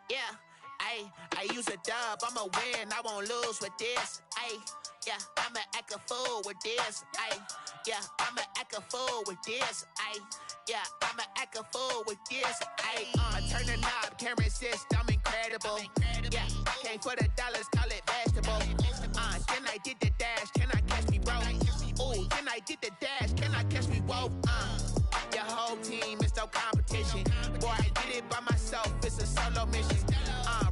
Yeah, I use a dub, I'ma win, I won't lose with this. Yeah, I'ma act a fool with this. Yeah, I'ma act a fool with this. Yeah, I'ma act a fool with this. Turn the knob, can't resist, I'm incredible. Yeah, came for the dollars, call it vegetable. Then I did the dash, can I catch me, bro? Ooh, then I did the dash, can I catch me, whoa? Your whole team is no competition. Boy, I did it by myself, it's a solo mission.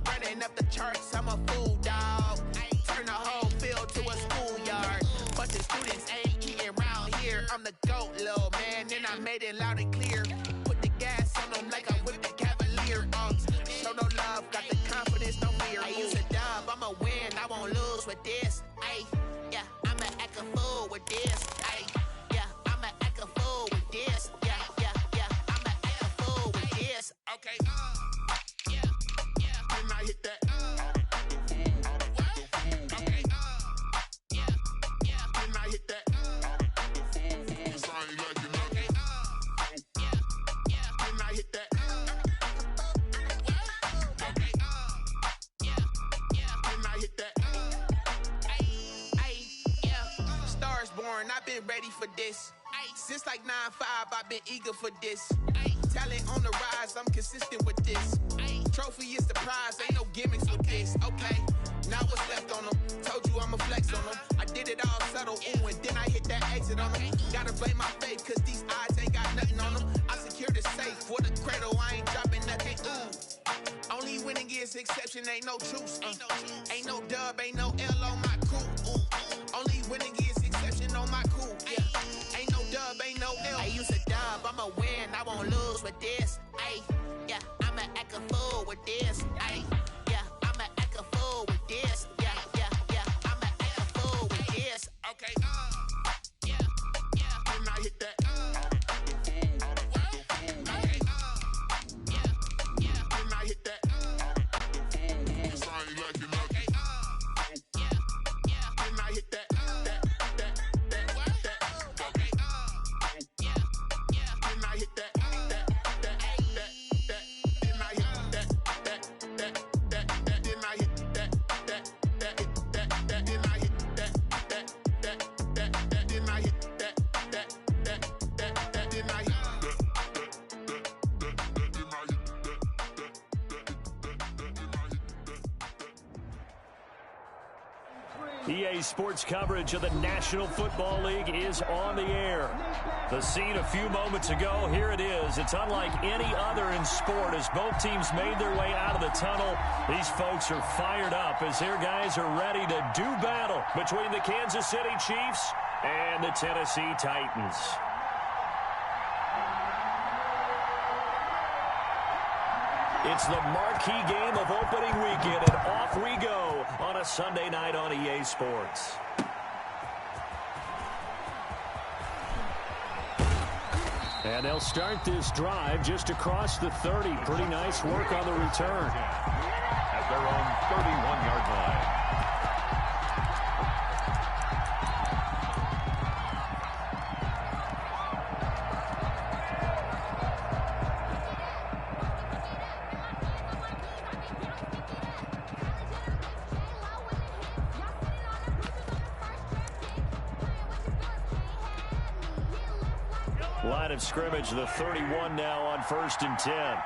Running up the charts, I'm a fool, dog. Turn the whole field to a schoolyard. But the students ain't eating round here. I'm the GOAT, little man, and I made it loud and clear. Put the gas on them like I whipped the Cavalier. Show no love, got the confidence, no fear. I use a dub, I'ma win, I won't lose with this. Yeah, I'ma act a fool with this. Yeah, I'ma act a fool with this. Yeah, I'ma act a fool with this. Okay, yeah, when I hit that. Okay, yeah, when I hit that. Cause I ain't like it. Okay, yeah, when I hit that. Okay, yeah, when I hit that. Yeah, stars born, I've been ready for this. Since like 9-5, I've been eager for this. Talent on the rise, I'm consistent with this. Trophy is the prize, ain't no gimmicks with this. Okay, now what's left on them? Told you I'ma flex on them. I did it all subtle, ooh, and then I hit that exit on them. Gotta blame my faith, cause these odds ain't got nothing on them. I secure the safe for the cradle, I ain't dropping nothing, ooh. Only winning is exception, ain't no truce. Ain't no dub, ain't no L on my crew. Only winning is exception on my crew. Yeah, ain't no dub, ain't no L. I use a dub, I'ma win, I won't lose with this. Yeah, I'ma act a fool with this. Yeah, I'ma act a fool with this. Yeah, I'ma act a fool with this. Okay, yeah, when I hit that. Okay, yeah, when I hit that. Cause I ain't like it. Okay, yeah, when I hit that. Okay, yeah, when I hit that. EA Sports coverage of the National Football League is on the air. The scene a few moments ago, here it is. It's unlike any other in sport as both teams made their way out of the tunnel. These folks are fired up as their guys are ready to do battle between the Kansas City Chiefs and the Tennessee Titans. It's the marquee game of opening weekend, and off we go on a Sunday night on EA Sports. And they'll start this drive just across the 30. Pretty nice work on the return. At their own 31-yard line. Line of scrimmage, the 31 now on 1st and 10.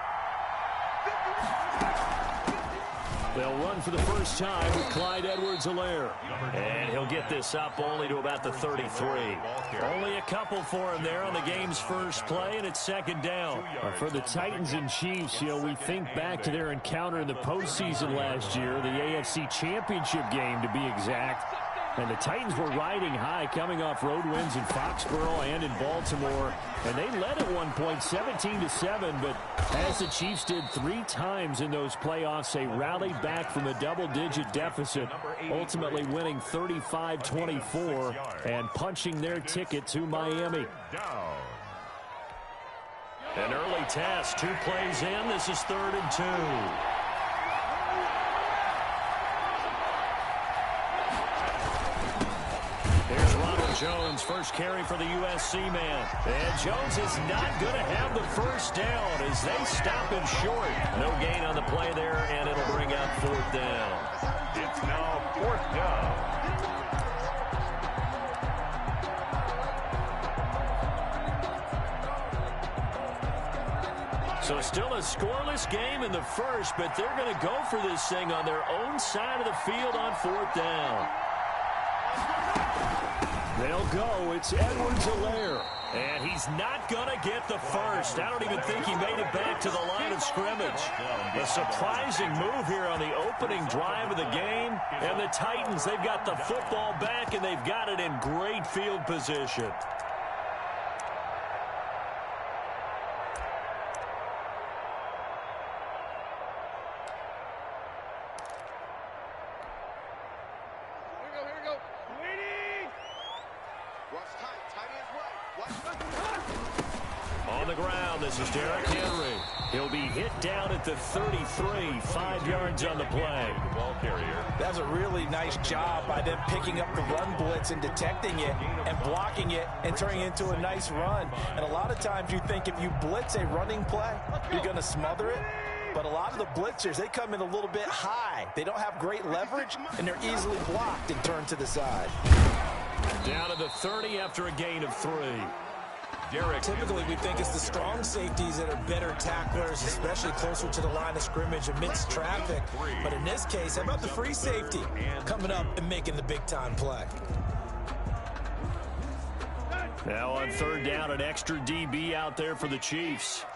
They'll run for the first time with Clyde Edwards-Helaire. And he'll get this up only to about the 33. Only a couple for him there on the game's first play, and it's 2nd down. For the Titans and Chiefs, we think back to their encounter in the postseason last year, the AFC Championship game to be exact. And the Titans were riding high, coming off road wins in Foxborough and in Baltimore. And they led at one point 17-7, but as the Chiefs did 3 times in those playoffs, they rallied back from a double-digit deficit, ultimately winning 35-24 and punching their ticket to Miami. An early test, 2 plays in. This is 3rd and 2. Jones, first carry for the USC man. And Jones is not going to have the first down as they stop him short. No gain on the play there, and it'll bring up fourth down. It's now fourth down. So still a scoreless game in the first, but they're going to go for this thing on their own side of the field on fourth down. They'll go. It's Edwards-Helaire. And he's not going to get the first. I don't even think he made it back to the line of scrimmage. A surprising move here on the opening drive of the game. And the Titans, they've got the football back, and they've got it in great field position. On the ground, this is Derrick Henry. He'll be hit down at the 33, 5 yards on the play. The ball carrier. That's a really nice job by them picking up the run blitz and detecting it and blocking it and turning it into a nice run. And a lot of times you think if you blitz a running play, you're going to smother it. But a lot of the blitzers, they come in a little bit high. They don't have great leverage, and they're easily blocked and turned to the side. Down to the 30 after a gain of 3. Derrick. Typically, we think it's the strong safeties that are better tacklers, especially closer to the line of scrimmage amidst traffic. But in this case, how about the free safety coming up and making the big-time play? Now on third down, an extra DB out there for the Chiefs.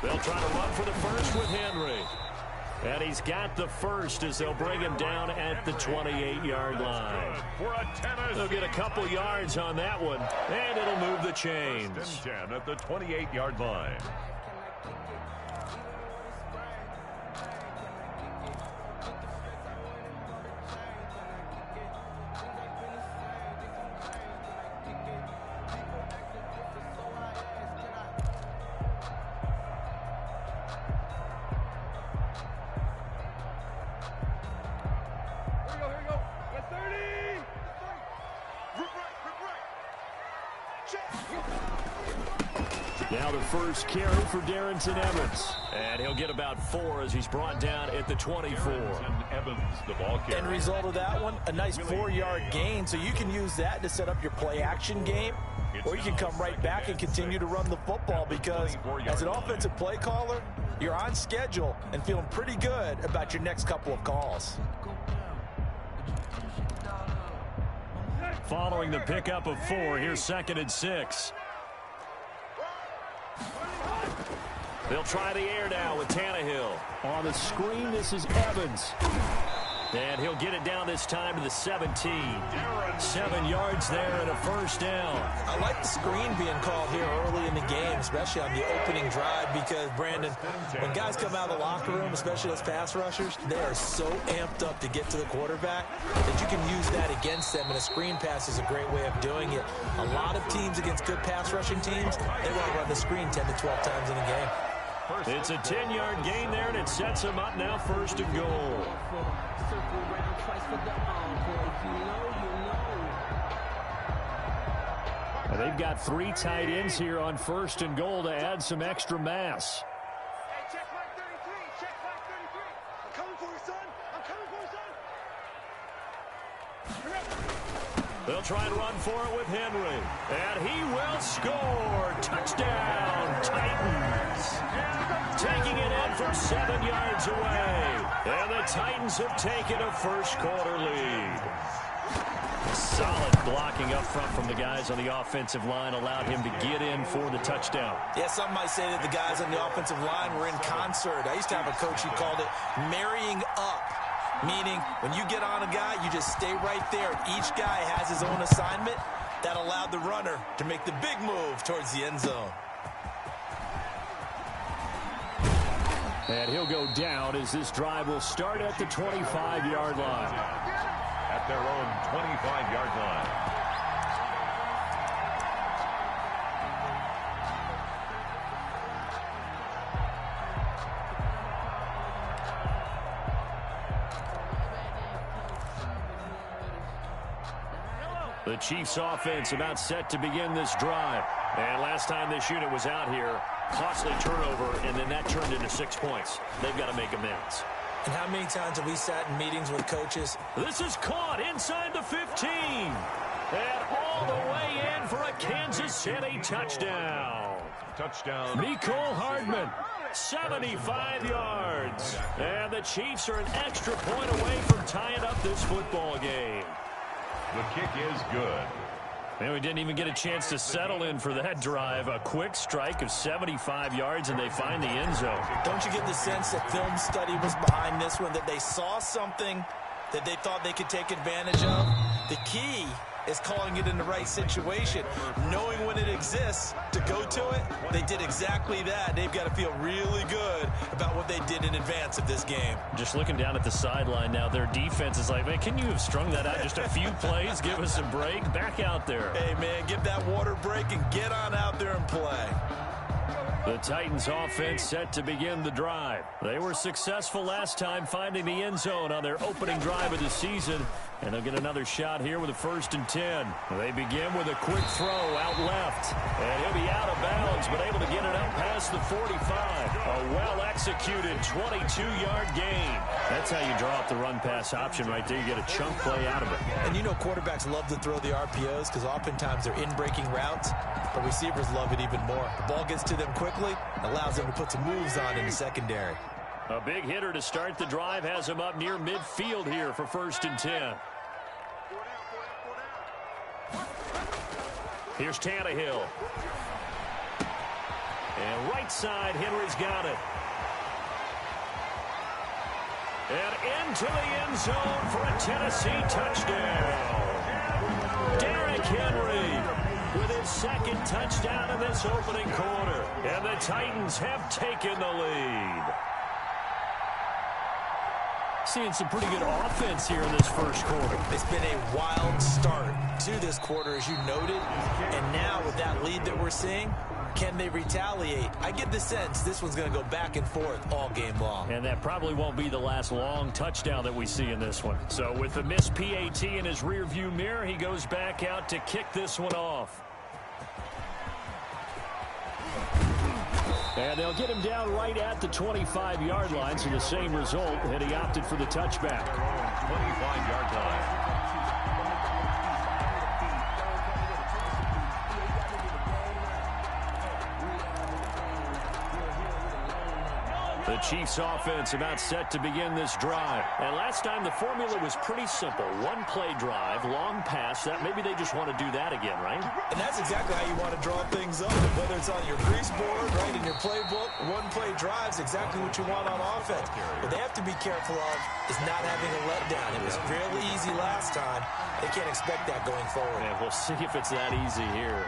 They'll try to run for the first with Henry. And he's got the first as they'll bring him down at the 28-yard line. They'll get a couple yards on that one, and it'll move the chains. 10 at the 28-yard line. Now the first carry for Darrington Evans. And he'll get about 4 as he's brought down at the 24. Evans, the ball carrier. End result of that one, a nice 4-yard gain. So you can use that to set up your play-action game, or you can come right back and continue to run the football because as an offensive play caller, you're on schedule and feeling pretty good about your next couple of calls. Following the pickup of 4, here's 2nd and 6. They'll try the air now with Tannehill. On the screen, this is Evans. And he'll get it down this time to the 17. 7 yards there and a first down. I like the screen being called here early in the game, especially on the opening drive, because, Brandon, when guys come out of the locker room, especially those pass rushers, they are so amped up to get to the quarterback that you can use that against them, and a screen pass is a great way of doing it. A lot of teams against good pass rushing teams, they want to run the screen 10 to 12 times in a game. It's a 10-yard gain there, and it sets them up now 1st and goal. Well, they've got 3 tight ends here on 1st and goal to add some extra mass. Hey, check mark 33. Check mark 33. I'm coming for you, son. I'm coming for you, son. They'll try and run for it with Henry. And he will score. Touchdown, Titans. Taking it in from 7 yards away. And the Titans have taken a first-quarter lead. Solid blocking up front from the guys on the offensive line allowed him to get in for the touchdown. Yeah, some might say that the guys on the offensive line were in concert. I used to have a coach who called it marrying up, meaning when you get on a guy, you just stay right there. Each guy has his own assignment. That allowed the runner to make the big move towards the end zone. And he'll go down as this drive will start at the 25-yard line. At their own 25-yard line. The Chiefs offense about set to begin this drive. And last time this unit was out here, costly turnover, and then that turned into 6 points. They've got to make amends. And how many times have we sat in meetings with coaches? This is caught inside the 15. And all the way in for a Kansas City touchdown. Touchdown. Mecole Hardman, 75 yards. And the Chiefs are an extra point away from tying up this football game. The kick is good. And we didn't even get a chance to settle in for that drive. A quick strike of 75 yards, and they find the end zone. Don't you get the sense that film study was behind this one, that they saw something that they thought they could take advantage of? The key is calling it in the right situation, knowing when it exists to go to it. They did exactly that. They've got to feel really good about what they did in advance of this game. Just looking down at the sideline now, their defense is like, man, can you have strung that out just a few plays? Give us a break. Back out there. Hey, man, give that water break and get on out there and play. The Titans offense set to begin the drive. They were successful last time finding the end zone on their opening drive of the season. And they'll get another shot here with a 1st and 10. They begin with a quick throw out left. And he'll be out of bounds, but able to get it up past the 45. A well-executed 22-yard gain. That's how you draw up the run-pass option right there. You get a chunk play out of it. And you know quarterbacks love to throw the RPOs because oftentimes they're in-breaking routes. But receivers love it even more. The ball gets to them quickly, allows them to put some moves on in the secondary. A big hitter to start the drive has him up near midfield here for 1st and 10. Here's Tannehill. And right side, Henry's got it. And into the end zone for a Tennessee touchdown. Derrick Henry with his 2nd touchdown in this opening quarter. And the Titans have taken the lead. Seeing some pretty good offense here in this first quarter. It's been a wild start to this quarter, as you noted. And now with that lead that we're seeing, can they retaliate? I get the sense this one's going to go back and forth all game long. And that probably won't be the last long touchdown that we see in this one. So with the missed PAT in his rearview mirror, he goes back out to kick this one off. And they'll get him down right at the 25-yard line, so the same result, and he opted for the touchback. 25-yard line. The Chiefs offense about set to begin this drive. And last time the formula was pretty simple. One play drive, long pass. That maybe they just want to do that again, right? And that's exactly how you want to draw things up. Whether it's on your grease board, right, in your playbook, one play drive's exactly what you want on offense. What they have to be careful of is not having a letdown. It was fairly easy last time. They can't expect that going forward. And we'll see if it's that easy here.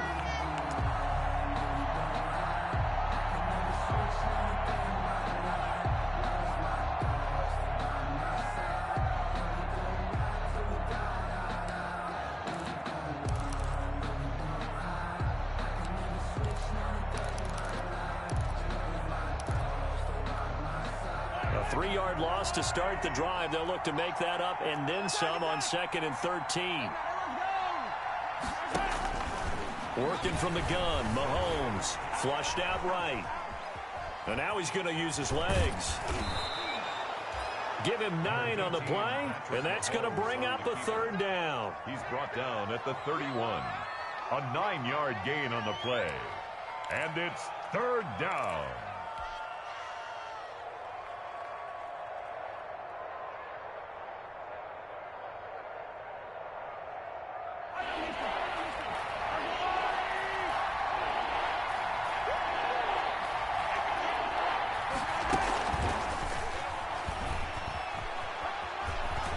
A 3-yard loss to start the drive. They'll look to make that up and then some on 2nd and 13. Working from the gun, Mahomes flushed out right. And now he's going to use his legs. Give him 9 on the play, and that's going to bring up a 3rd down. He's brought down at the 31. A 9-yard gain on the play. And it's 3rd down.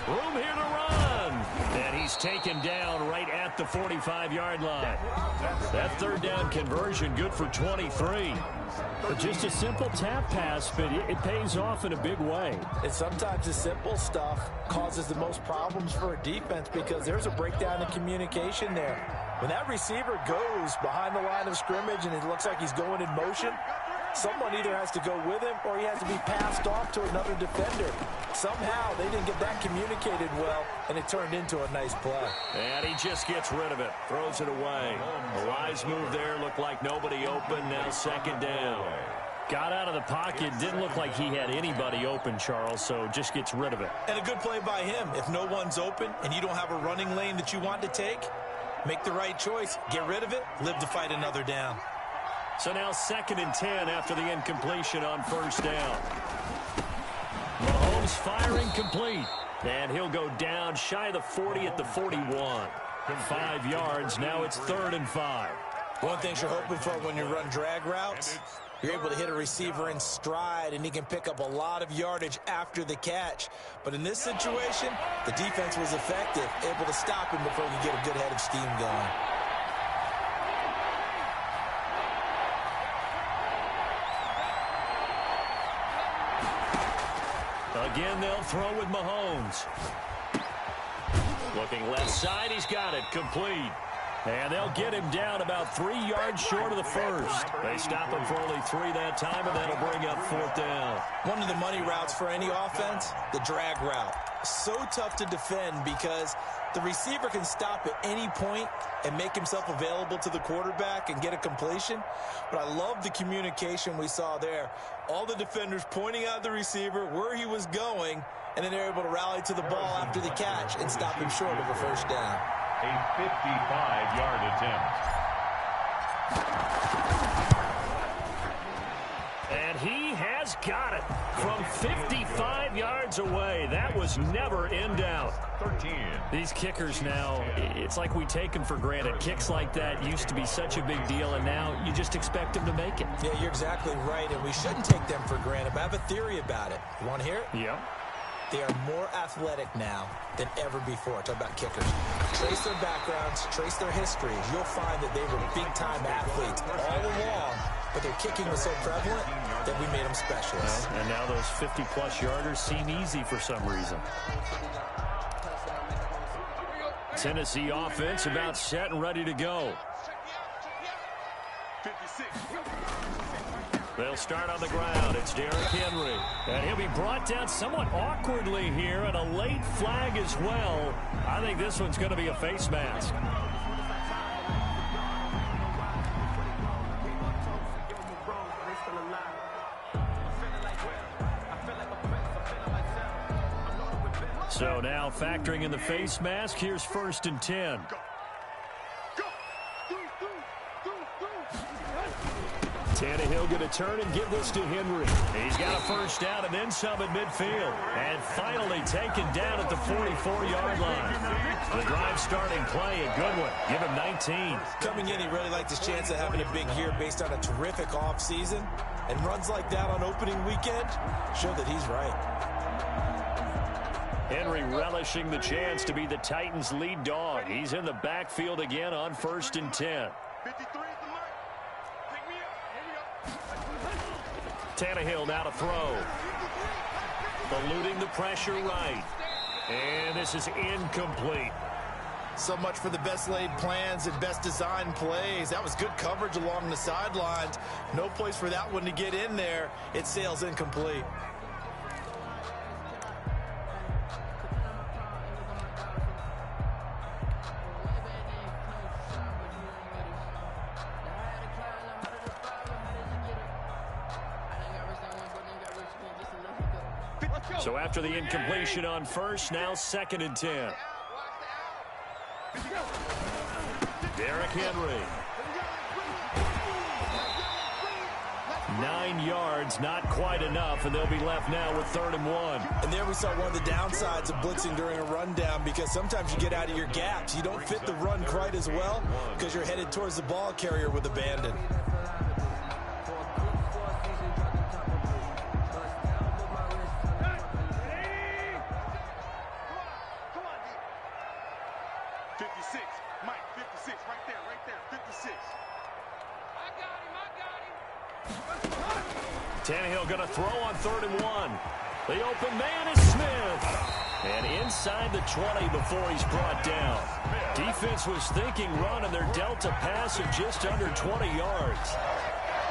Room here to run. And he's taken down right at the 45-yard line. That 3rd down conversion good for 23. Just a simple tap pass, but it pays off in a big way. And sometimes the simple stuff causes the most problems for a defense because there's a breakdown in communication there. When that receiver goes behind the line of scrimmage and it looks like he's going in motion, someone either has to go with him or he has to be passed off to another defender. Somehow they didn't get that communicated well, and it turned into a nice play. And he just gets rid of it, throws it away. The wise move there, looked like nobody open, now second down. Got out of the pocket, didn't look like he had anybody open, Charles, so just gets rid of it. And a good play by him. If no one's open and you don't have a running lane that you want to take, make the right choice. Get rid of it, live to fight another down. So now 2nd and 10 after the incompletion on first down. Mahomes firing complete. And he'll go down shy of the 40 at the 41. 5 yards, now it's 3rd and 5. One thing you're hoping for when you run drag routes, you're able to hit a receiver in stride, and he can pick up a lot of yardage after the catch. But in this situation, the defense was effective, able to stop him before he could get a good head of steam going. Again, they'll throw with Mahomes. Looking left side, he's got it, complete. And they'll get him down about 3 yards short of the first. They stop him for only 3 that time, and that'll bring up 4th down. One of the money routes for any offense, the drag route. So tough to defend because the receiver can stop at any point and make himself available to the quarterback and get a completion. But I love the communication we saw there. All the defenders pointing out the receiver, where he was going, and then they're able to rally to the ball after the catch and stop him short of a first down. A 55-yard attempt. And he has got it from 55 yards away. That was never in doubt. 13. These kickers now, it's like we take them for granted. Kicks like that used to be such a big deal, and now you just expect them to make it. Yeah, you're exactly right, and we shouldn't take them for granted. But I have a theory about it. You want to hear it? Yeah. They are more athletic now than ever before. Talk about kickers. Trace their backgrounds, trace their histories. You'll find that they were big-time athletes all along, but their kicking was so prevalent that we made them specialists. Well, and now those 50-plus yarders seem easy for some reason. Tennessee offense about set and ready to go. 56. They'll start on the ground. It's Derrick Henry. And he'll be brought down somewhat awkwardly here, and a late flag as well. I think this one's going to be a face mask. So now factoring in the face mask, here's 1st and 10. Tannehill going to turn and give this to Henry. He's got a first down and then some at midfield. And finally taken down at the 44-yard line. The drive starting play, a good one. Give him 19. Coming in, he really liked his chance of having a big year based on a terrific offseason. And runs like that on opening weekend show that he's right. Henry relishing the chance to be the Titans' lead dog. He's in the backfield again on 1st and 10. 53 is the mark. Pick me up. Tannehill now to throw. Eluding the pressure right. And this is incomplete. So much for the best laid plans and best designed plays. That was good coverage along the sidelines. No place for that one to get in there. It sails incomplete. So after the incompletion on first, now 2nd and 10. Derrick Henry. 9 yards, not quite enough, and they'll be left now with 3rd and 1. And there we saw one of the downsides of blitzing during a rundown, because sometimes you get out of your gaps. You don't fit the run quite as well because you're headed towards the ball carrier with abandon. Tannehill going to throw on 3rd and 1. The open man is Smith. And inside the 20 before he's brought down. Defense was thinking run, and they're dealt a pass of just under 20 yards.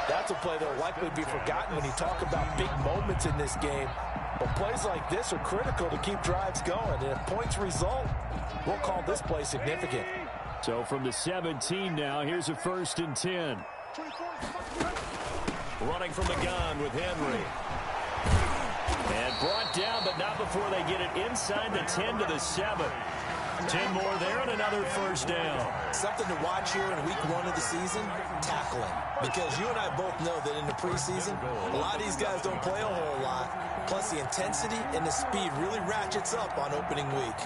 That's a play that will likely be forgotten when you talk about big moments in this game. But plays like this are critical to keep drives going. And if points result, we'll call this play significant. So from the 17 now, here's a 1st and 10. Running from the gun with Henry. And brought down, but not before they get it inside the 10 to the 7. 10 more there and another 1st down. Something to watch here in week 1 of the season, tackling. Because you and I both know that in the preseason, a lot of these guys don't play a whole lot. Plus the intensity and the speed really ratchets up on opening week.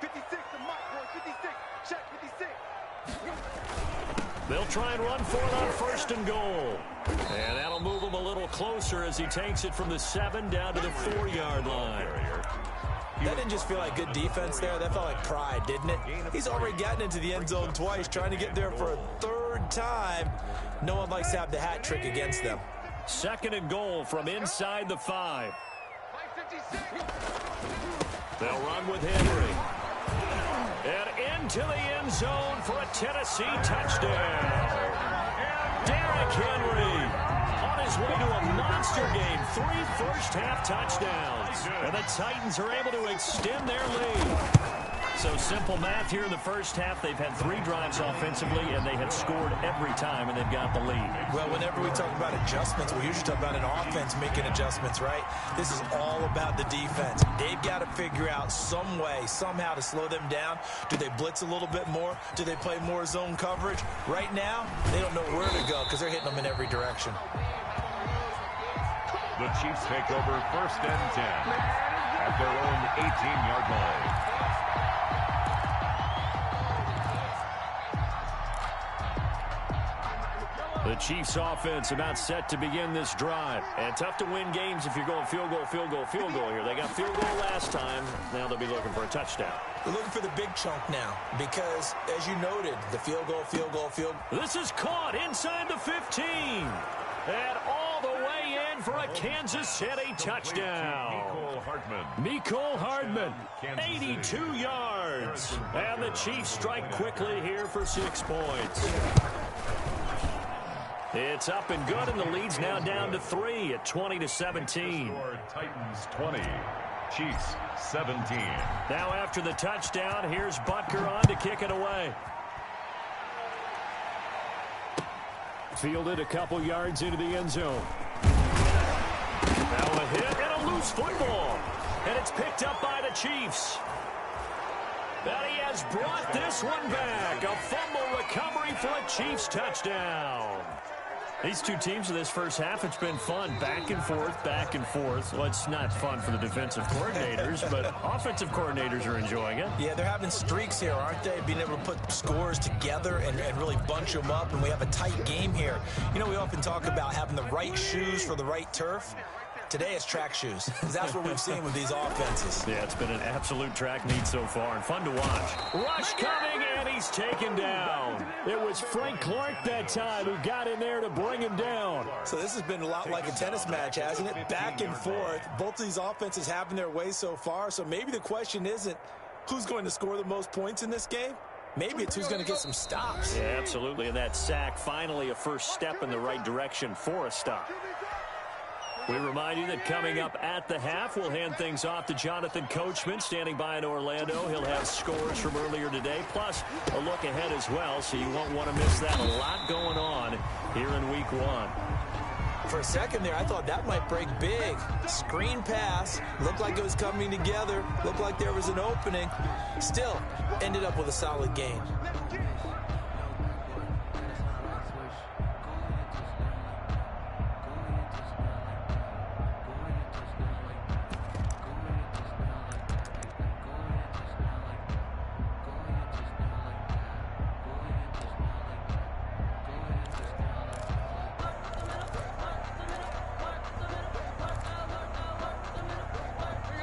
56, the mic, boy, 56. Check, 56. They'll try and run for it on 1st and goal. And that'll move him a little closer as he takes it from the 7 down to the 4-yard line. That didn't just feel like good defense there. That felt like pride, didn't it? He's already gotten into the end zone twice, trying to get there for a 3rd time. No one likes to have the hat trick against them. 2nd and goal from inside the 5. They'll run with Henry. And into the end zone for a Tennessee touchdown. Derrick Henry on his way to a monster game. 3 first-half touchdowns. And the Titans are able to extend their lead. So simple math here in the first half. They've had 3 drives offensively, and they have scored every time, and they've got the lead. Well, whenever we talk about adjustments, we usually talk about an offense making adjustments, right? This is all about the defense. They've got to figure out some way, somehow to slow them down. Do they blitz a little bit more? Do they play more zone coverage? Right now, they don't know where to go because they're hitting them in every direction. The Chiefs take over 1st and 10 at their own 18-yard line. The Chiefs offense about set to begin this drive. And tough to win games if you're going field goal, field goal, field goal here. They got field goal last time. Now they'll be looking for a touchdown. They're looking for the big chunk now because, as you noted, the field goal, field goal, field goal. This is caught inside the 15. And all the way in for a Kansas City touchdown. Mecole Hardman, 82 yards. And the Chiefs strike quickly here for 6 points. It's up and good, and the lead's now down to 3 at 20-17. Titans 20, Chiefs 17. Now after the touchdown, here's Butker on to kick it away. Fielded a couple yards into the end zone. Now a hit and a loose football. And it's picked up by the Chiefs. And he has brought this one back. A fumble recovery for a Chiefs touchdown. These two teams in this first half, it's been fun. Back and forth, back and forth. Well, it's not fun for the defensive coordinators, but offensive coordinators are enjoying it. Yeah, they're having streaks here, aren't they? Being able to put scores together and really bunch them up, and we have a tight game here. You know, we often talk about having the right shoes for the right turf. Today it's track shoes, because that's what we've seen with these offenses. Yeah, it's been an absolute track meet so far, and fun to watch. Rush coming, and he's taken down. It was Frank Clark that time who got in there to bring him down. So this has been a lot like a tennis match, hasn't it? Back and forth. Both of these offenses having their way so far, so maybe the question isn't who's going to score the most points in this game. Maybe it's who's going to get some stops. Yeah, absolutely, and that sack finally a first step in the right direction for a stop. We remind you that coming up at the half, we'll hand things off to Jonathan Coachman, standing by in Orlando. He'll have scores from earlier today, plus a look ahead as well, so you won't want to miss that. A lot going on here in Week 1. For a second there, I thought that might break big. Screen pass, looked like it was coming together, looked like there was an opening. Still, ended up with a solid gain.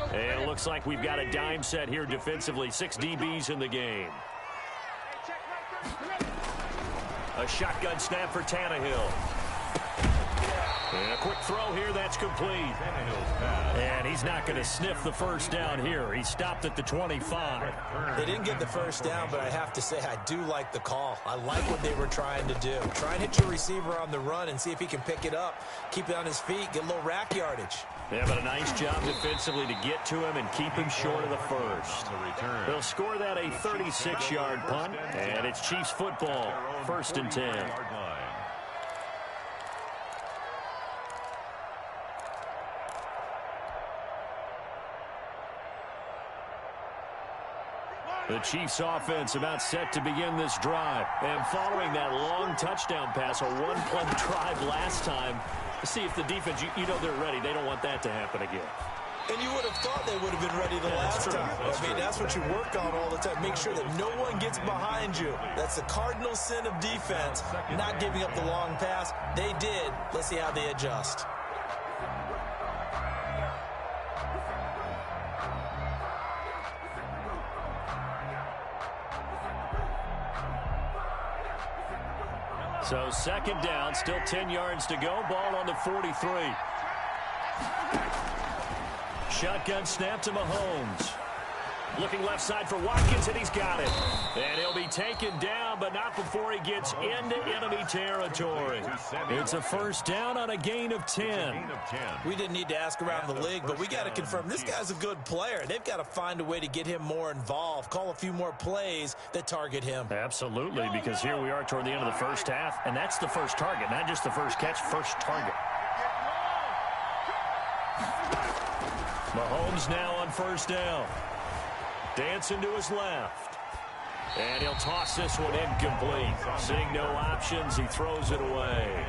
And it looks like we've got a dime set here defensively. 6 DBs in the game. A shotgun snap for Tannehill. And a quick throw here, that's complete. And he's not going to sniff the first down here. He stopped at the 25. They didn't get the first down, but I have to say I do like the call. I like what they were trying to do. Try and hit your receiver on the run and see if he can pick it up, keep it on his feet, get a little rack yardage. Yeah, but a nice job defensively to get to him and keep him short of the first. They'll score that a 36-yard punt, and it's Chiefs football, 1st and 10. The Chiefs offense about set to begin this drive. And following that long touchdown pass, a one-play drive last time, to see if the defense, you know they're ready. They don't want that to happen again. And you would have thought they would have been ready the last time. I mean, that's what you work on all the time. Make sure that no one gets behind you. That's the cardinal sin of defense, not giving up the long pass. They did. Let's see how they adjust. So 2nd down, still 10 yards to go. Ball on the 43. Shotgun snap to Mahomes. Looking left side for Watkins, and he's got it. And he'll be taken down, but not before he gets into enemy territory. It's a 1st down on a gain of 10. We didn't need to ask around the league, but we got to confirm this guy's a good player. They've got to find a way to get him more involved, call a few more plays that target him. Absolutely, because here we are toward the end of the first half, and that's the first target, not just the first catch, first target. Mahomes now on 1st down. Dancing to his left. And he'll toss this one incomplete. Seeing no options, he throws it away.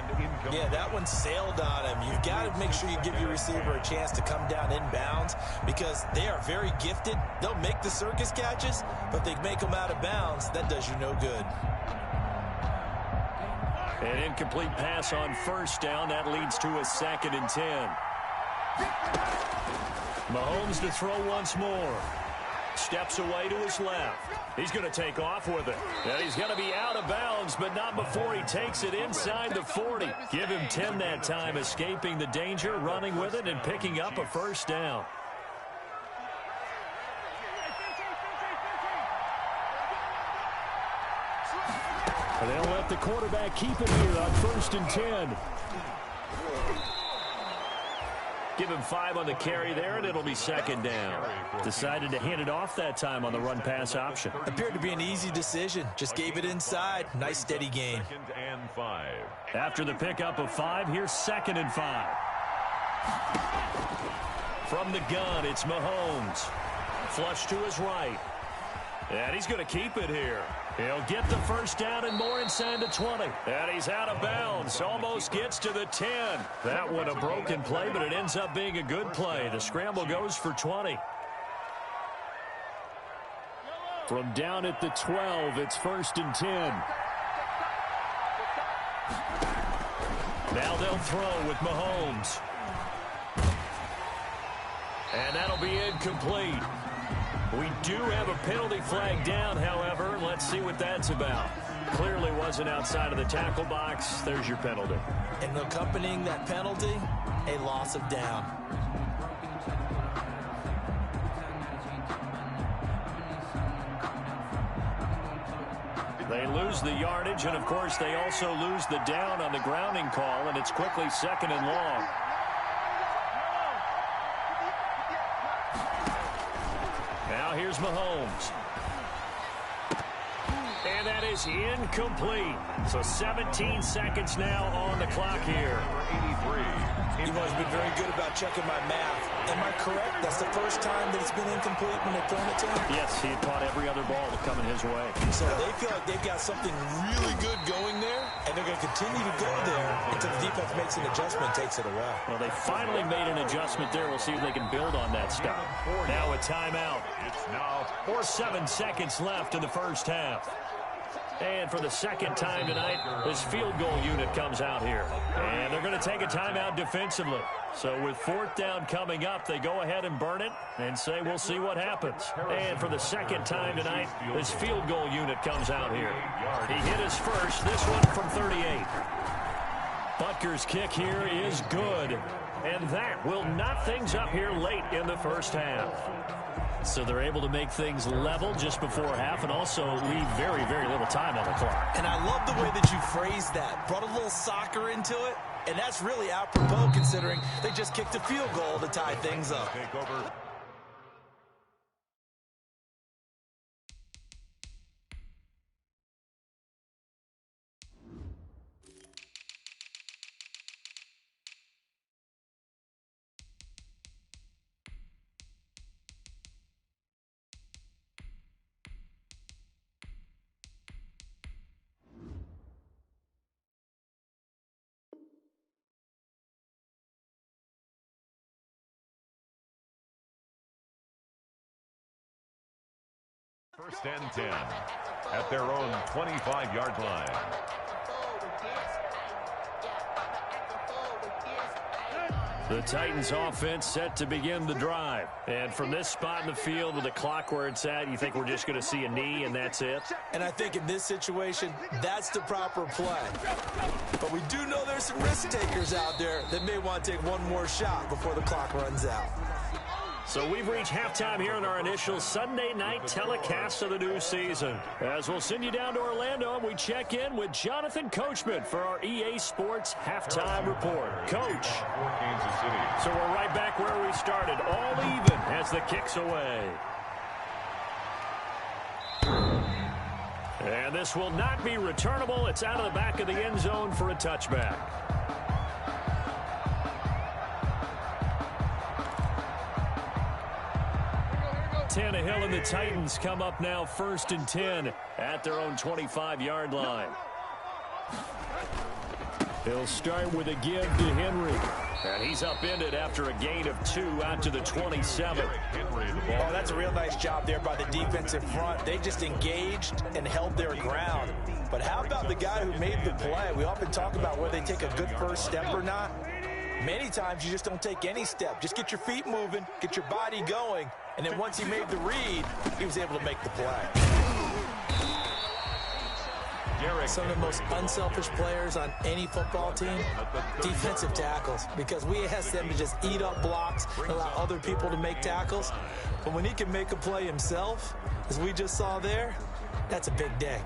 Yeah, that one sailed on him. You've got to make sure you give your receiver a chance to come down inbounds because they are very gifted. They'll make the circus catches, but they make them out of bounds. That does you no good. An incomplete pass on 1st down. That leads to a 2nd and 10. Mahomes to throw once more. Steps away to his left. He's going to take off with it. And he's going to be out of bounds, but not before he takes it inside the 40. Give him 10 that time, escaping the danger, running with it, and picking up a 1st down. And they'll let the quarterback keep it here on 1st and 10. Give him 5 on the carry there, and it'll be 2nd down. Decided to hand it off that time on the run-pass option. Appeared to be an easy decision. Just gave it inside. Nice, steady gain. 2nd and 5. After the pickup of 5, here's 2nd and 5. From the gun, it's Mahomes. Flush to his right. And he's going to keep it here. He'll get the 1st down and more inside the 20. And he's out of bounds. Almost gets to the 10. That one a broken play, but it ends up being a good play. The scramble goes for 20. From down at the 12, it's 1st and 10. Now they'll throw with Mahomes. And that'll be incomplete. We do have a penalty flag down, however. Let's see what that's about. Clearly wasn't outside of the tackle box. There's your penalty. And accompanying that penalty, a loss of down. They lose the yardage, and, of course, they also lose the down on the grounding call, and it's quickly 2nd and long. Now here's Mahomes. And that is incomplete. So 17 seconds now on the clock here. 83. You've always been very good about checking my math. Am I correct? That's the first time that it's been incomplete when they've thrown it to him? Yes, he had caught every other ball coming his way. So they feel like they've got something really good going there, and they're going to continue to go there until the defense makes an adjustment and takes it away. Well, they finally made an adjustment there. We'll see if they can build on that stuff. Now a timeout. It's now 7 seconds left in the first half. And for the 2nd time tonight, this field goal unit comes out here. And they're going to take a timeout defensively. So with 4th down coming up, they go ahead and burn it and say we'll see what happens. And for the 2nd time tonight, this field goal unit comes out here. He hit his first, this one from 38. Butker's kick here is good. And that will knot things up here late in the first half. So they're able to make things level just before half and also leave very, very little time on the clock. And I love the way that you phrased that. Brought a little soccer into it. And that's really apropos considering they just kicked a field goal to tie things up. Take over. First and 10 at their own 25-yard line. The Titans offense set to begin the drive. And from this spot in the field with the clock where it's at, you think we're just going to see a knee and that's it? And I think in this situation, that's the proper play. But we do know there's some risk takers out there that may want to take one more shot before the clock runs out. So we've reached halftime here in our initial Sunday night telecast of the new season. As we'll send you down to Orlando and we check in with Jonathan Coachman for our EA Sports Halftime Report. Coach. So we're right back where we started, all even as the kick's away. And this will not be returnable. It's out of the back of the end zone for a touchback. Tannehill and the Titans come up now 1st and 10 at their own 25-yard line. He'll start with a give to Henry. And he's upended after a gain of 2 out to the 27. Oh, that's a real nice job there by the defensive front. They just engaged and held their ground. But how about the guy who made the play? We often talk about whether they take a good first step or not. Many times you just don't take any step. Just get your feet moving, get your body going, and then once he made the read, he was able to make the play. Some of the most unselfish players on any football team, defensive tackles, because we ask them to just eat up blocks and allow other people to make tackles. But when he can make a play himself, as we just saw there, that's a big day.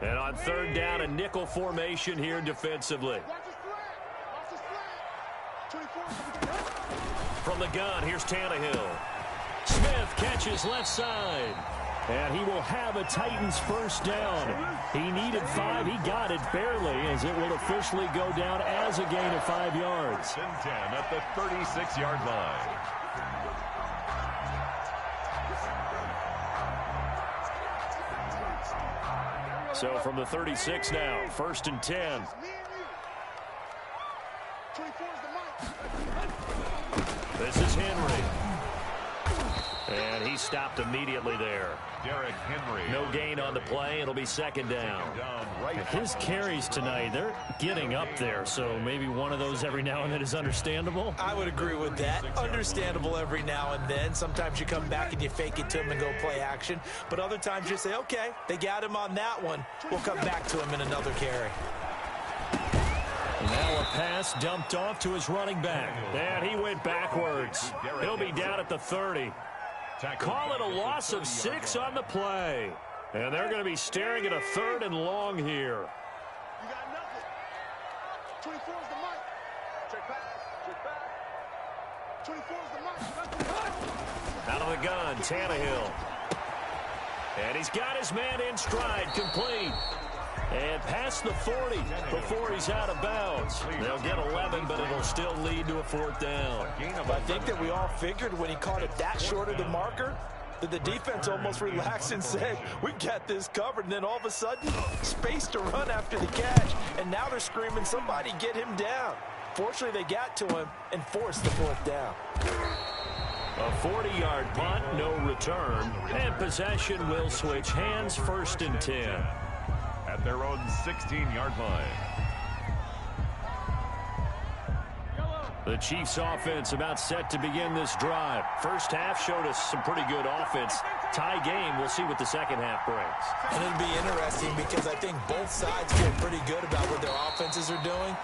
And on 3rd down, a nickel formation here defensively. From the gun, here's Tannehill. Smith catches left side. And he will have a Titans first down. He needed 5. He got it barely as it will officially go down as a gain of 5 yards. 10 at the 36-yard line. So from the 36 now, 1st and 10. This is Henry. And he stopped immediately there. Derrick Henry. No gain on the play. It'll be 2nd down. His carries tonight, they're getting up there, so maybe one of those every now and then is understandable. I would agree with that. Understandable every now and then. Sometimes you come back and you fake it to him and go play action. But other times you say, okay, they got him on that one. We'll come back to him in another carry. Now a pass dumped off to his running back. And he went backwards. He'll be down at the 30. Call it a loss of 6 on the play. And they're going to be staring at a 3rd and long here. You got nothing. 24 is the mic. Check back. 24 is the mic. Out of the gun, Tannehill. And he's got his man in stride, complete. And past the 40 before he's out of bounds. They'll get 11, but it'll still lead to a 4th down. I think that we all figured when he caught it that short of the marker that the defense almost relaxed and said, we got this covered. And then all of a sudden, space to run after the catch. And now they're screaming, somebody get him down. Fortunately, they got to him and forced the 4th down. A 40-yard punt, no return. And possession will switch hands, 1st and 10. At their own 16-yard line. The Chiefs offense about set to begin this drive. First half showed us some pretty good offense. Tie game. We'll see what the second half brings. And it'll be interesting because I think both sides feel pretty good about what their offenses are doing.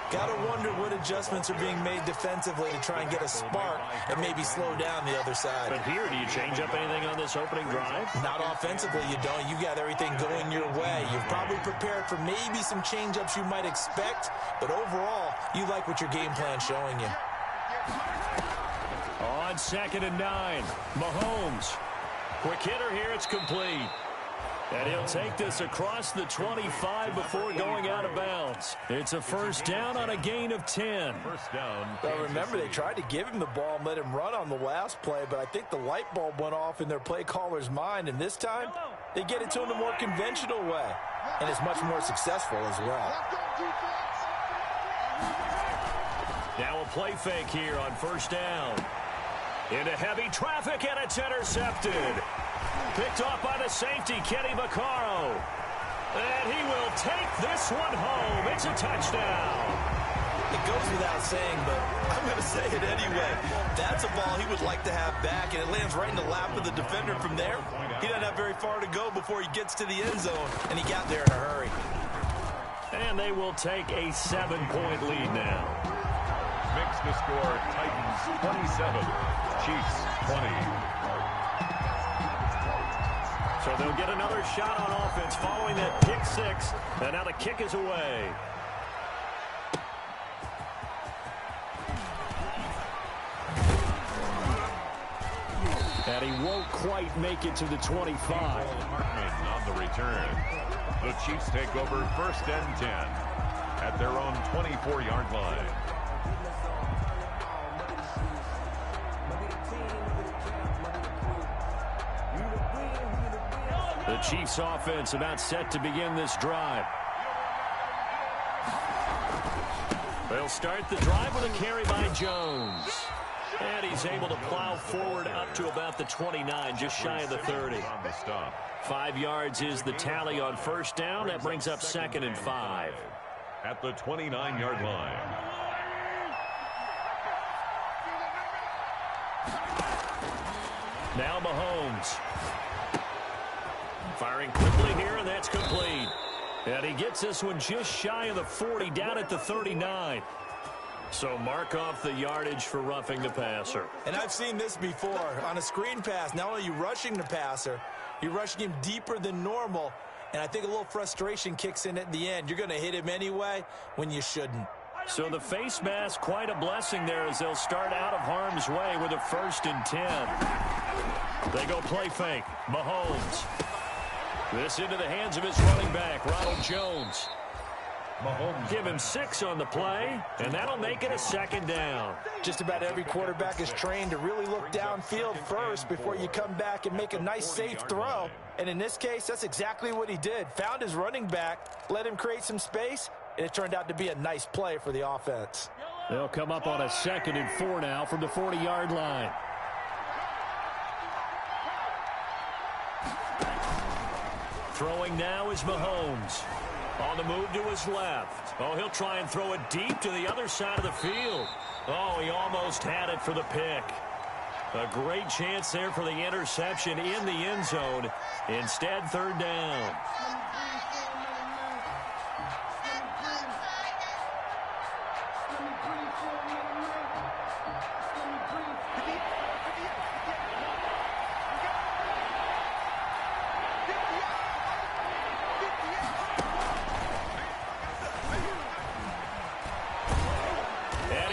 Got to wonder what adjustments are being made defensively to try and get a spark and maybe slow down the other side. But here, do you change up anything on this opening drive? Not offensively, you don't. You got everything going your way. You've probably prepared for maybe some change-ups you might expect, but overall, you like what your game plan's showing you. On 2nd and 9, Mahomes. Quick hitter here, it's complete. And he'll take this across the 25 before going out of bounds. It's a first down on a gain of 10. First down. Well, remember, they tried to give him the ball and let him run on the last play, but I think the light bulb went off in their play caller's mind, and this time they get it to him the more conventional way, and it's much more successful as well. Now a play fake here on first down. Into heavy traffic, and it's intercepted. Picked off by the safety, Kenny Vaccaro. And he will take this one home. It's a touchdown. It goes without saying, but I'm going to say it anyway. That's a ball he would like to have back, and it lands right in the lap of the defender from there. He doesn't have very far to go before he gets to the end zone, and he got there in a hurry. And they will take a 7-point lead now. Makes the score Titans 27, Chiefs 20. So they'll get another shot on offense following that pick six. And now the kick is away. And he won't quite make it to the 25. Hartman on the return. The Chiefs take over 1st and 10 at their own 24-yard line. The Chiefs offense about set to begin this drive. They'll start the drive with a carry by Jones. And he's able to plow forward up to about the 29, just shy of the 30. 5 yards is the tally on first down. That brings up 2nd and 5. At the 29-yard line. Now Mahomes. Firing quickly here, and that's complete. And he gets this one just shy of the 40, down at the 39. So mark off the yardage for roughing the passer. And I've seen this before. On a screen pass, not only are you rushing the passer, you're rushing him deeper than normal. And I think a little frustration kicks in at the end. You're going to hit him anyway when you shouldn't. So the face mask, quite a blessing there as they'll start out of harm's way with a 1st and 10. They go play fake. Mahomes. This into the hands of his running back, Ronald Jones. Mahomes. Give him 6 on the play, and that'll make it a 2nd down. Just about every quarterback is trained to really look downfield first before you come back and make a nice, safe throw. And in this case, that's exactly what he did. Found his running back, let him create some space, and it turned out to be a nice play for the offense. They'll come up on a 2nd and 4 now from the 40-yard line. Throwing now is Mahomes. On the move to his left. Oh, he'll try and throw it deep to the other side of the field. Oh, he almost had it for the pick. A great chance there for the interception in the end zone. Instead, 3rd down.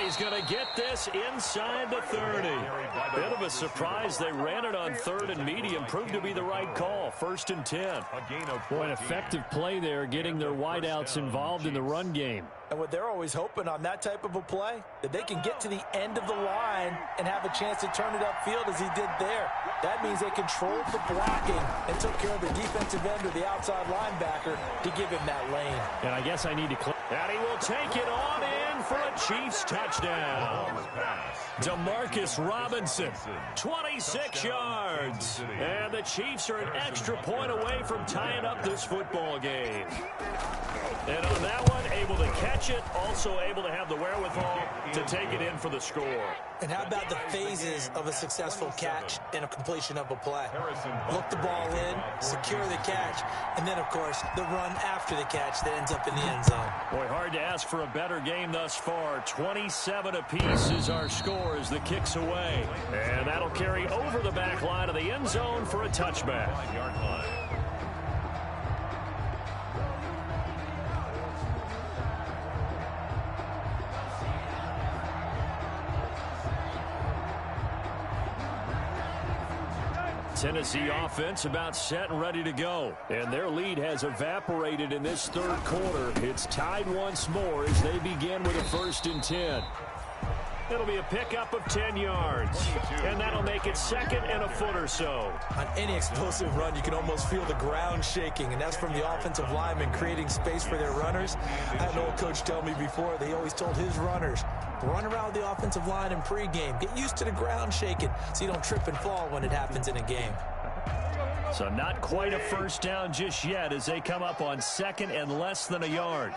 He's going to get this inside the 30. Bit of a surprise. They ran it on 3rd and medium. Proved to be the right call. 1st and 10. Boy, an effective play there, getting their wideouts involved in the run game. And what they're always hoping on that type of a play, that they can get to the end of the line and have a chance to turn it upfield as he did there. That means they controlled the blocking and took care of the defensive end or the outside linebacker to give him that lane. And I guess I need to And he will take it on in for a Chiefs touchdown. Demarcus Robinson, 26 yards. And the Chiefs are an extra point away from tying up this football game. And on that one, able to catch it, also able to have the wherewithal to take it in for the score. And how about the phases of a successful catch and a completion of a play? Look the ball in, secure the catch, and then, of course, the run after the catch that ends up in the end zone. Boy, hard to ask for a better game thus far. 27 apiece is our score as the kick's away. And that'll carry over the back line of the end zone for a touchback. Tennessee offense about set and ready to go. And their lead has evaporated in this third quarter. It's tied once more as they begin with a 1st and 10. It'll be a pickup of 10 yards. And that'll make it 2nd and a foot or so. On any explosive run, you can almost feel the ground shaking, and that's from the offensive linemen creating space for their runners. I had an old coach tell me before, they always told his runners, run around the offensive line in pregame. Get used to the ground shaking so you don't trip and fall when it happens in a game. So not quite a 1st down just yet as they come up on 2nd and less than a yard.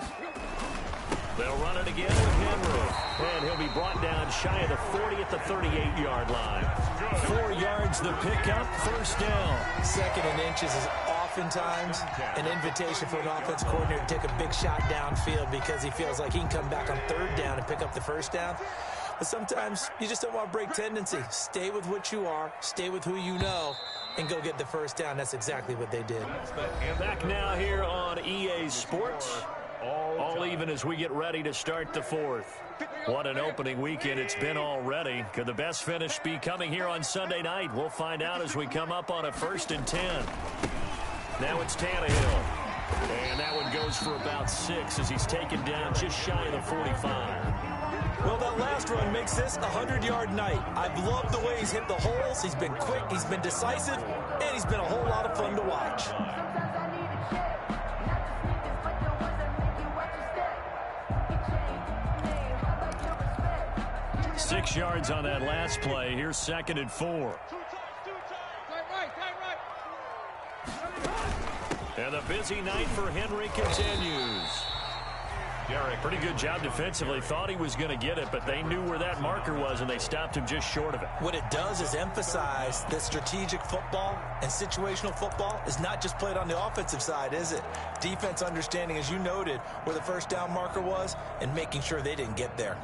They'll run it again with Henry. And he'll be brought down shy of the 40 at the 38-yard line. 4 yards the pickup, 1st down. 2nd and inches is oftentimes an invitation for an offense coordinator to take a big shot downfield because he feels like he can come back on 3rd down and pick up the 1st down. But sometimes you just don't want to break tendency. Stay with what you are, stay with who you know, and go get the 1st down. That's exactly what they did. Back now here on EA Sports. All even as we get ready to start the 4th. What an opening weekend it's been already. Could the best finish be coming here on Sunday night? We'll find out as we come up on a 1st and 10. Now it's Tannehill. And that one goes for about 6 as he's taken down just shy of the 45. Well, that last run makes this a 100-yard night. I've loved the way he's hit the holes. He's been quick, he's been decisive, and he's been a whole lot of fun to watch. 6 yards on that last play. Here's 2nd and 4. And the busy night for Henry continues. Pretty good job defensively. Thought he was going to get it, but they knew where that marker was, and they stopped him just short of it. What it does is emphasize that strategic football and situational football is not just played on the offensive side, is it? Defense understanding, as you noted, where the 1st down marker was and making sure they didn't get there.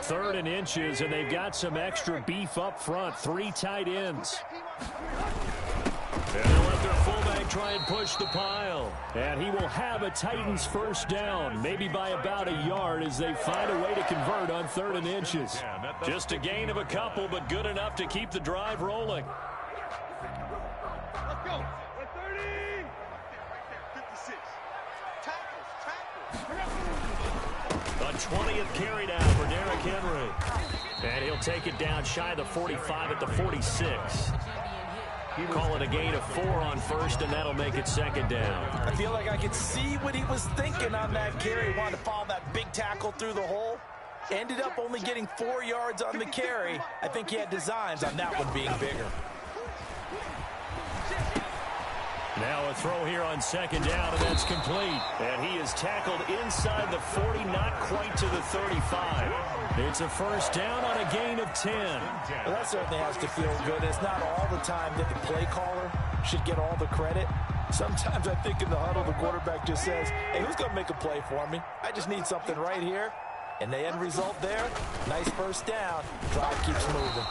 3rd and inches, and they've got some extra beef up front. 3 tight ends. And they'll let their fullback try and push the pile. And he will have a Titans 1st down, maybe by about a yard as they find a way to convert on 3rd and inches. Just a gain of a couple, but good enough to keep the drive rolling. Let's go. 30. 56. A 20th carry down for Derrick Henry. And he'll take it down shy of the 45 at the 46. Call it a gain of 4 on 1st, and that'll make it 2nd down. I feel like I could see what he was thinking on that carry. He wanted to follow that big tackle through the hole. Ended up only getting 4 yards on the carry. I think he had designs on that one being bigger. Now a throw here on 2nd down, and that's complete. And he is tackled inside the 40, not quite to the 35. It's a 1st down on a gain of 10. Well, that certainly has to feel good. It's not all the time that the play caller should get all the credit. Sometimes I think in the huddle, the quarterback just says, hey, who's going to make a play for me? I just need something right here. And the end result there, nice 1st down. Drive keeps moving.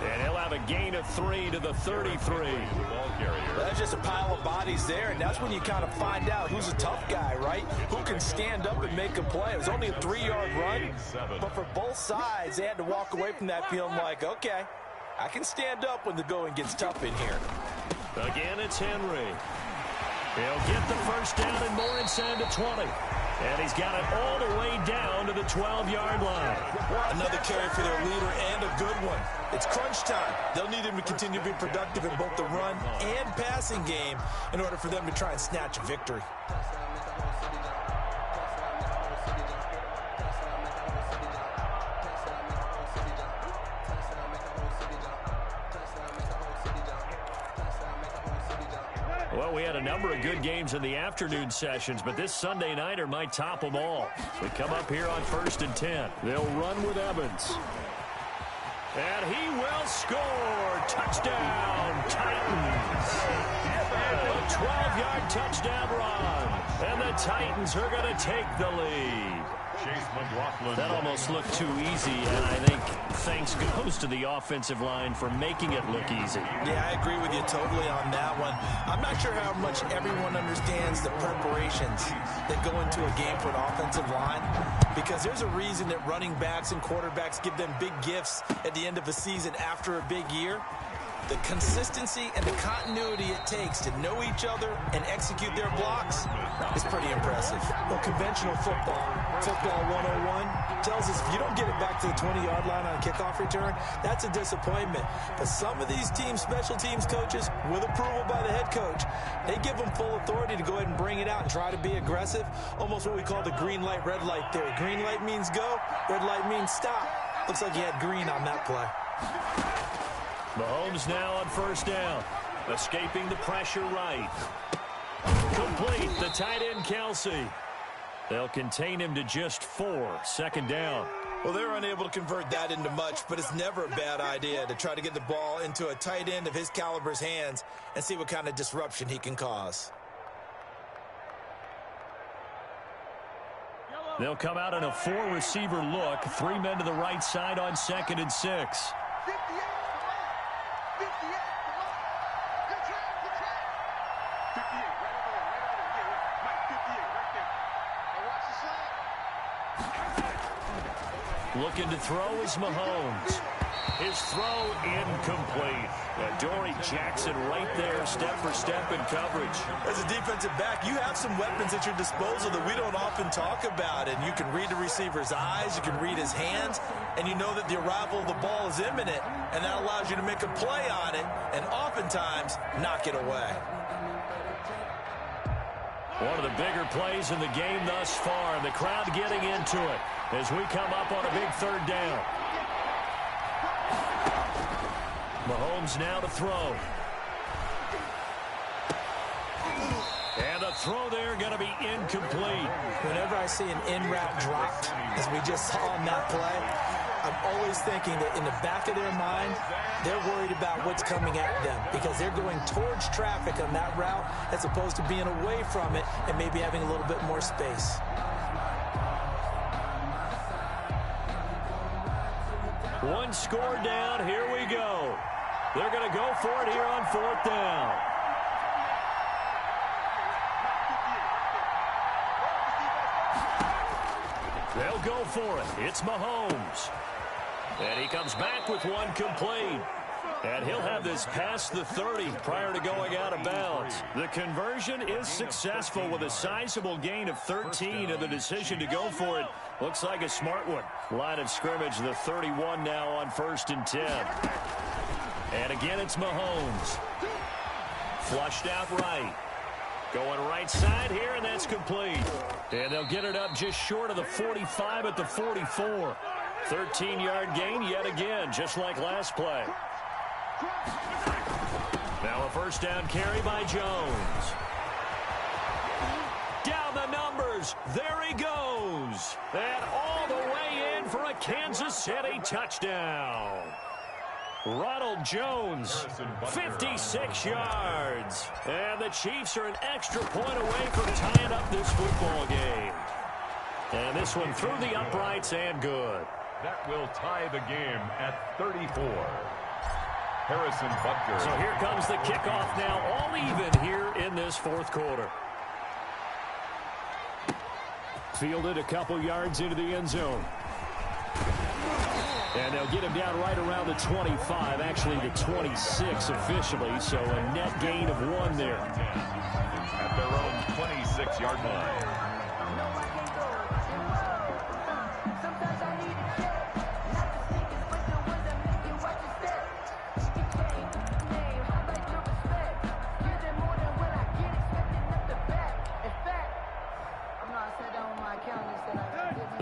And he'll have a gain of 3 to the 33. That's just a pile of bodies there, and that's when you kind of find out who's a tough guy, right? Who can stand up and make a play. It was only a 3-yard run, but for both sides, they had to walk away from that feeling like, okay, I can stand up when the going gets tough in here. Again, it's Henry. He'll get the 1st down and more inside the 20. And he's got it all the way down to the 12-yard line. Another carry for their leader and a good one. It's crunch time. They'll need him to continue to be productive in both the run and passing game in order for them to try and snatch a victory. Well, we had a number of good games in the afternoon sessions, but this Sunday nighter might top them all. We come up here on 1st and 10. They'll run with Evans. And he will score. Touchdown, Titans. A 12-yard touchdown run. And the Titans are going to take the lead. That almost looked too easy, and I think thanks goes to the offensive line for making it look easy. Yeah, I agree with you totally on that one. I'm not sure how much everyone understands the preparations that go into a game for an offensive line, because there's a reason that running backs and quarterbacks give them big gifts at the end of a season after a big year. The consistency and the continuity it takes to know each other and execute their blocks is pretty impressive. Well, conventional football 101, tells us if you don't get it back to the 20-yard line on a kickoff return, that's a disappointment. But some of these teams, special teams coaches, with approval by the head coach, they give them full authority to go ahead and bring it out and try to be aggressive, almost what we call the green light, red light theory. Green light means go, red light means stop. Looks like he had green on that play. Mahomes now on 1st down. Escaping the pressure right. Complete. The tight end, Kelsey. They'll contain him to just 4. 2nd down. Well, they're unable to convert that into much, but it's never a bad idea to try to get the ball into a tight end of his caliber's hands and see what kind of disruption he can cause. They'll come out in a 4-receiver look. 3 men to the right side on 2nd and 6. 58, right over there, yeah, Mike 58, right there. And watch the slide. Looking to throw is Mahomes. His throw incomplete. Dory Jackson right there, step for step in coverage. As a defensive back, you have some weapons at your disposal that we don't often talk about. And you can read the receiver's eyes, you can read his hands, and you know that the arrival of the ball is imminent. And that allows you to make a play on it and oftentimes knock it away. One of the bigger plays in the game thus far, and the crowd getting into it as we come up on a big 3rd down. Mahomes now to throw. And the throw there going to be incomplete. Whenever I see an in-route dropped, as we just saw on that play, I'm always thinking that in the back of their mind, they're worried about what's coming at them because they're going towards traffic on that route as opposed to being away from it and maybe having a little bit more space. One score down. Here we go. They're going to go for it here on 4th down. They'll go for it. It's Mahomes. And he comes back with one complete. And he'll have this past the 30 prior to going out of bounds. The conversion is successful with a sizable gain of 13, and the decision to go for it looks like a smart one. Line of scrimmage, the 31 now on 1st and 10. And again, it's Mahomes. Flushed out right. Going right side here, and that's complete. And they'll get it up just short of the 45 at the 44. 13-yard gain yet again, just like last play. Now a 1st down carry by Jones. Down the numbers. There he goes. And all the way in for a Kansas City touchdown. Ronald Jones, 56 yards. And the Chiefs are an extra point away from tying up this football game. And this one through the uprights and good. That will tie the game at 34. Harrison Butker. So here comes the kickoff now, all even here in this 4th quarter. Fielded a couple yards into the end zone. And they'll get him down right around the 25, actually the 26 officially, so a net gain of 1 there. At their own 26-yard line.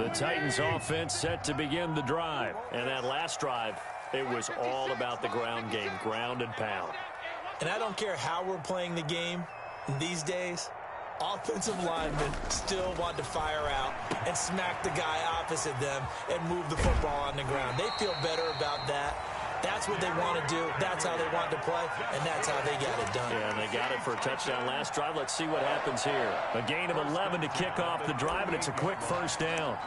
The Titans offense set to begin the drive. And that last drive, it was all about the ground game, ground and pound. And I don't care how we're playing the game these days, offensive linemen still want to fire out and smack the guy opposite them and move the football on the ground. They feel better about that. That's what they want to do. That's how they want to play, and that's how they got it done. Yeah, and they got it for a touchdown last drive. Let's see what happens here. A gain of 11 to kick off the drive, and it's a quick first down.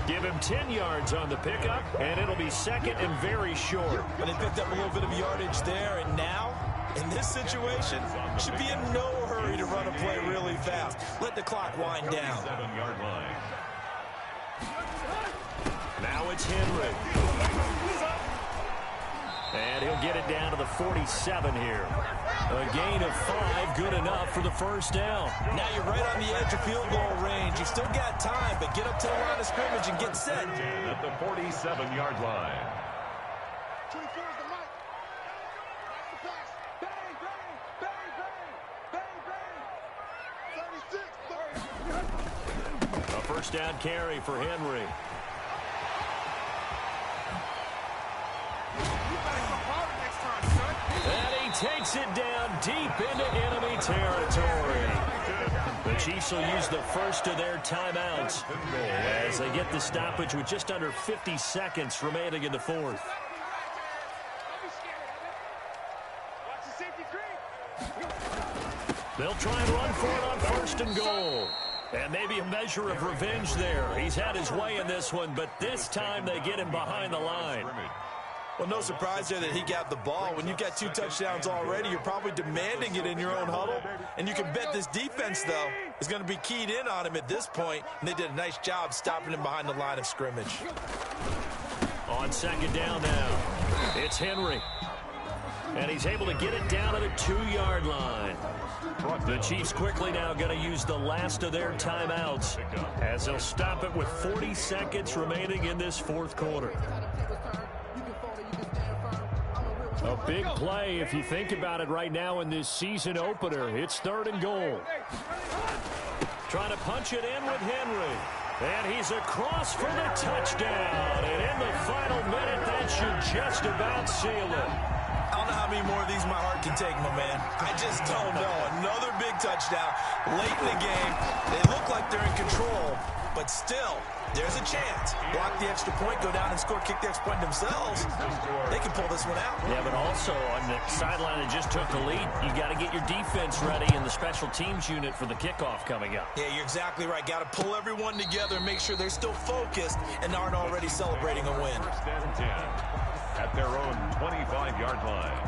Give him 10 yards on the pickup, and it'll be second and very short. But they picked up a little bit of yardage there, and now, in this situation, should be in no hurry to run a play really fast. Let the clock wind down. 7-yard line. Now it's Henry. And he'll get it down to the 47 here. A gain of 5, good enough for the first down. Now you're right on the edge of field goal range. You've still got time, but get up to the line of scrimmage and get set. At the 47-yard line. 24 is the mic. Back to pass. Bang, bang, bang, bang, bang, bang. 36, 30. A first down carry for Henry. And he takes it down deep into enemy territory. The Chiefs will use the first of their timeouts as they get the stoppage with just under 50 seconds remaining in the fourth. They'll try and run for it on first and goal. And maybe a measure of revenge there. He's had his way in this one, but this time they get him behind the line. Well, no surprise there that he got the ball. When you've got 2 touchdowns already, you're probably demanding it in your own huddle. And you can bet this defense, though, is going to be keyed in on him at this point. And they did a nice job stopping him behind the line of scrimmage. On second down now, it's Henry. And he's able to get it down to the 2-yard line. The Chiefs quickly now going to use the last of their timeouts as they'll stop it with 40 seconds remaining in this fourth quarter. A big play if you think about it right now in this season opener. It's 3rd and goal. Trying to punch it in with Henry. And he's across for the touchdown. And in the final minute, that should just about seal it. I don't know how many more of these my heart can take, my man. I just don't know. Another big touchdown late in the game. They look like they're in control, but still, there's a chance. Block the extra point, go down and score, kick the extra point themselves. They can pull this one out. Yeah, but also on the sideline that just took the lead, you got to get your defense ready in the special teams unit for the kickoff coming up. Yeah, you're exactly right. Got to pull everyone together and make sure they're still focused and aren't already celebrating a win. 1st and 10 at their own 25-yard line.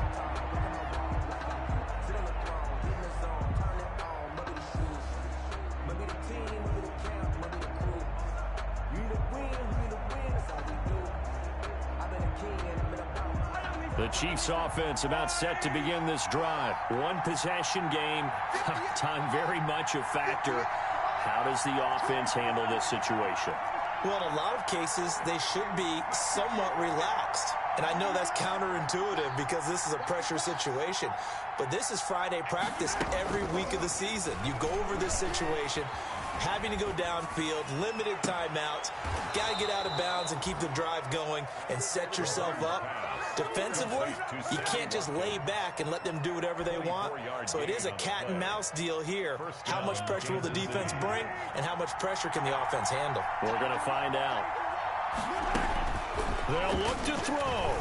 The Chiefs offense about set to begin this drive. One possession game. Time very much a factor. How does the offense handle this situation? Well, in a lot of cases, they should be somewhat relaxed. And I know that's counterintuitive because this is a pressure situation. But this is Friday practice every week of the season. You go over this situation, having to go downfield, limited timeouts, got to get out of bounds and keep the drive going and set yourself up. Defensively, you can't just lay back and let them do whatever they want. So it is a cat and mouse deal here. How much pressure will the defense bring and how much pressure can the offense handle? We're going to find out. They'll look to throw.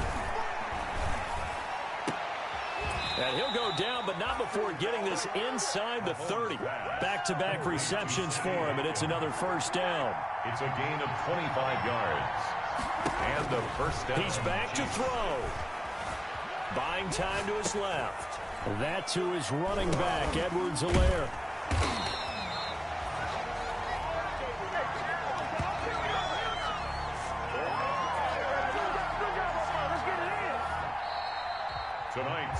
And he'll go down, but not before getting this inside the 30. Back-to-back receptions for him, and it's another first down. It's a gain of 25 yards. And the first down. He's back to throw. Buying time to his left. That to his running back, Edwards-Helaire. Tonight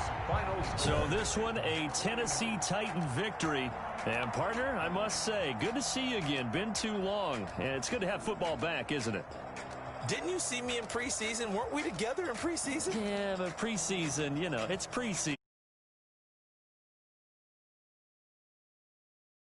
So this one, a Tennessee Titan victory. And, partner, I must say, good to see you again. Been too long. And it's good to have football back, isn't it? Didn't you see me in preseason? Weren't we together in preseason? Yeah, but preseason, you know, it's preseason.